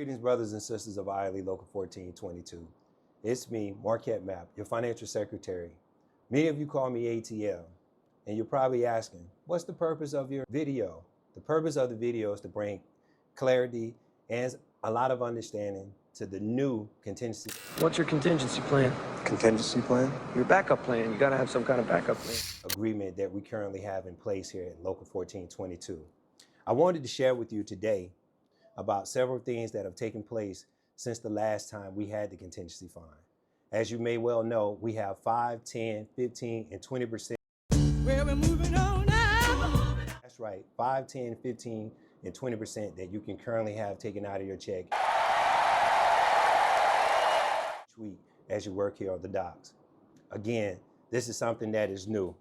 Greetings, brothers and sisters of ILE Local 1422. It's me, Marquette Mapp, your financial secretary. Many of you call me ATL, and you're probably asking, what's the purpose of your video? The purpose of the video is to bring clarity and a lot of understanding to the new contingency. What's your contingency plan? Contingency plan? Your backup plan. You gotta have some kind of backup plan. Agreement that we currently have in place here at Local 1422. I wanted to share with you today about several things that have taken place since the last time we had the contingency fund. As you may well know, we have 5, 10, 15, and 20%. Well, we're moving on now. That's right, 5, 10, 15, and 20% that you can currently have taken out of your check each week as you work here on the docks. Again, this is something that is new.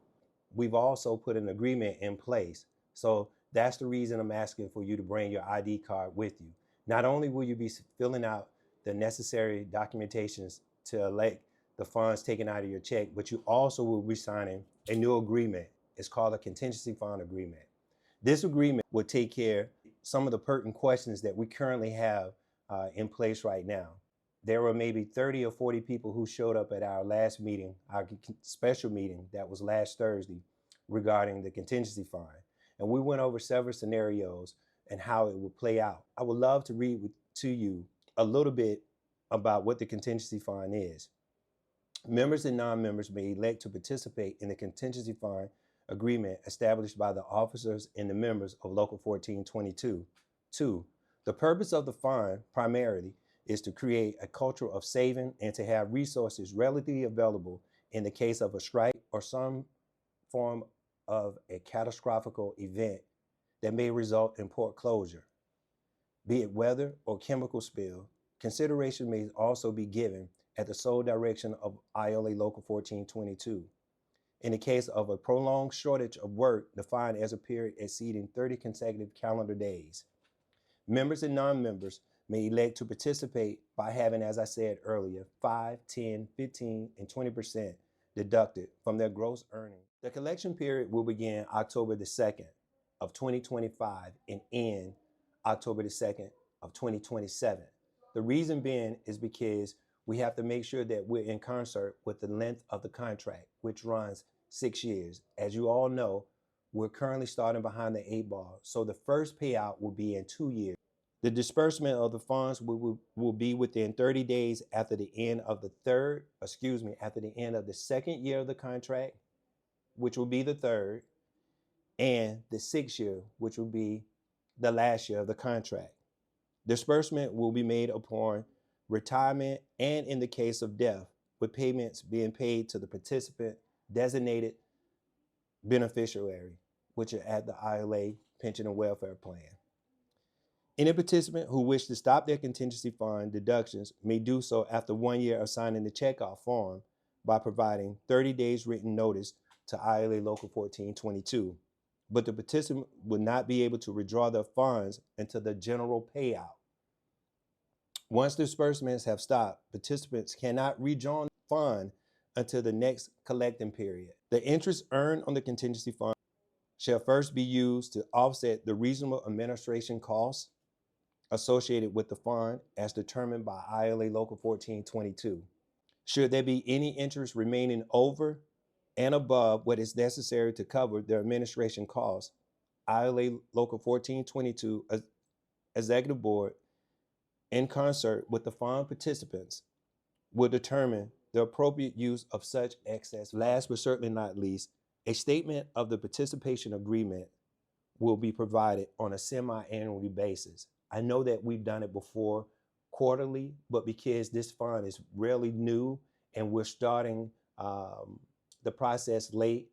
We've also put an agreement in place. So that's the reason I'm asking for you to bring your ID card with you. Not only will you be filling out the necessary documentations to elect the funds taken out of your check, but you also will be signing a new agreement. It's called a Contingency Fund Agreement. This agreement will take care of some of the pertinent questions that we currently have in place right now. There were maybe 30 or 40 people who showed up at our last meeting, our special meeting that was last Thursday regarding the contingency fund. And we went over several scenarios and how it would play out. I would love to read to you a little bit about what the contingency fund is. Members and non-members may elect to participate in the contingency fund agreement established by the officers and the members of Local 1422. 2, the purpose of the fund primarily is to create a culture of saving and to have resources readily available in the case of a strike or some form of a catastrophic event that may result in port closure. Be it weather or chemical spill, consideration may also be given at the sole direction of ILA Local 1422. In the case of a prolonged shortage of work defined as a period exceeding 30 consecutive calendar days. Members and non-members may elect to participate by having, as I said earlier, 5, 10, 15, and 20% deducted from their gross earnings. The collection period will begin October the 2nd of 2025 and end October the 2nd of 2027. The reason being is because we have to make sure that we're in concert with the length of the contract, which runs 6 years. As you all know, we're currently starting behind the 8 ball, so the first payout will be in 2 years. The disbursement of the funds will be within 30 days after the end of after the end of the 2nd year of the contract, which will be the 3rd, and the 6th year, which will be the last year of the contract. Disbursement will be made upon retirement and in the case of death, with payments being paid to the participant designated beneficiary, which are at the ILA Pension and Welfare Plan. Any participant who wishes to stop their contingency fund deductions may do so after 1 year of signing the checkoff form by providing 30 days written notice to ILA Local 1422. But the participant will not be able to withdraw their funds until the general payout. Once disbursements have stopped, participants cannot rejoin the fund until the next collecting period. The interest earned on the contingency fund shall first be used to offset the reasonable administration costs associated with the fund as determined by ILA Local 1422. Should there be any interest remaining over and above what is necessary to cover the administration costs, ILA Local 1422 Executive Board, in concert with the fund participants, will determine the appropriate use of such excess. Last but certainly not least, a statement of the participation agreement will be provided on a semi-annual basis. I know that we've done it before quarterly, but because this fund is really new and we're starting the process late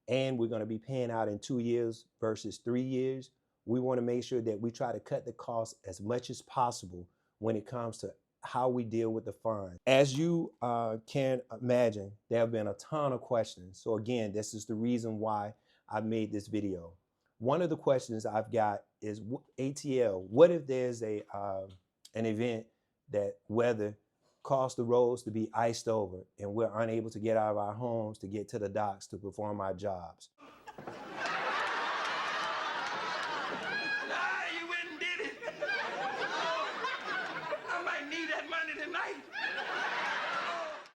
and we're going to be paying out in 2 years versus 3 years, we want to make sure that we try to cut the cost as much as possible when it comes to how we deal with the fund. As you can imagine, there have been a ton of questions. So again, this is the reason why I made this video. One of the questions I've got is, ATL, what if there's an event that weather caused the roads to be iced over and we're unable to get out of our homes to get to the docks to perform our jobs?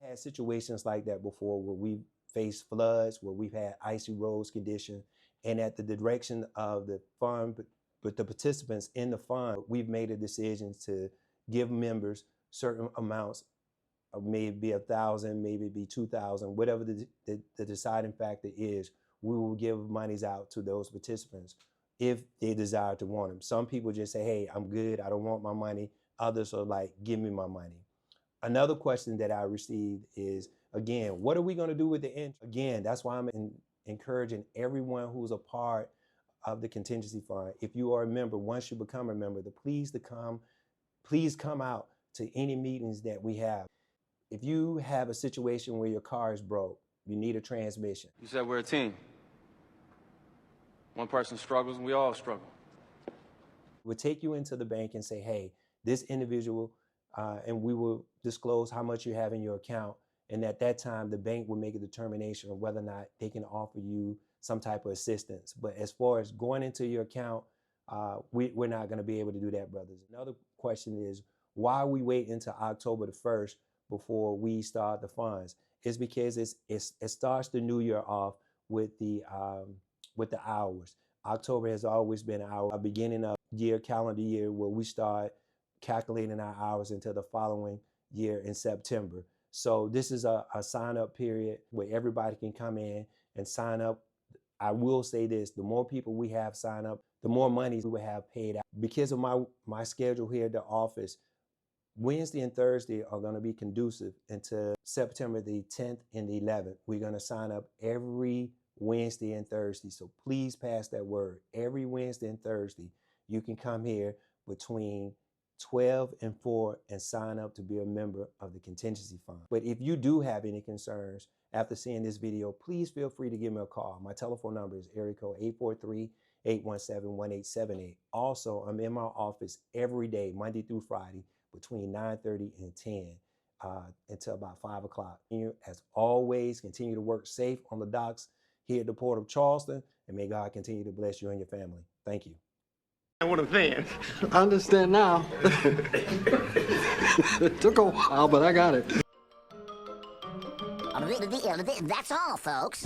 Had situations like that before where we faced floods, where we've had icy roads condition, and at the direction of the fund, but the participants in the fund, we've made a decision to give members certain amounts, maybe 1,000, maybe be 2,000, whatever the deciding factor is. We will give monies out to those participants if they desire to want them. Some people just say, hey, I'm good, I don't want my money. Others are like, give me my money. Another question that I received is, again, what are we going to do with the interest? Again, that's why I'm encouraging everyone who's a part of the contingency fund. If you are a member, once you become a member, please come out to any meetings that we have. If you have a situation where your car is broke, you need a transmission. You said we're a team. One person struggles and we all struggle. We'll take you into the bank and say, hey, this individual, and we will disclose how much you have in your account. And at that time, the bank will make a determination of whether or not they can offer you some type of assistance. But as far as going into your account, we're not going to be able to do that, brothers. Another question is, why we wait until October the 1st before we start the funds? It's because it starts the new year off with the hours. October has always been our beginning of year, calendar year, where we start calculating our hours until the following year in September. So this is a sign-up period where everybody can come in and sign up. I will say this, the more people we have sign up, the more money we will have paid out. Because of my schedule here at the office, Wednesday and Thursday are going to be conducive until September the 10th and the 11th. We're going to sign up every Wednesday and Thursday. So please pass that word. Every Wednesday and Thursday, you can come here between 12 and 4 and sign up to be a member of the contingency fund. But if you do have any concerns after seeing this video, please feel free to give me a call. My telephone number is area code 843-817-1878. Also, I'm in my office every day, Monday through Friday, between 9:30 and 10 until about 5 o'clock. As always, continue to work safe on the docks here at the Port of Charleston, and may God continue to bless you and your family. Thank you. What a fan. I understand now. It took a while, but I got it. That's all, folks.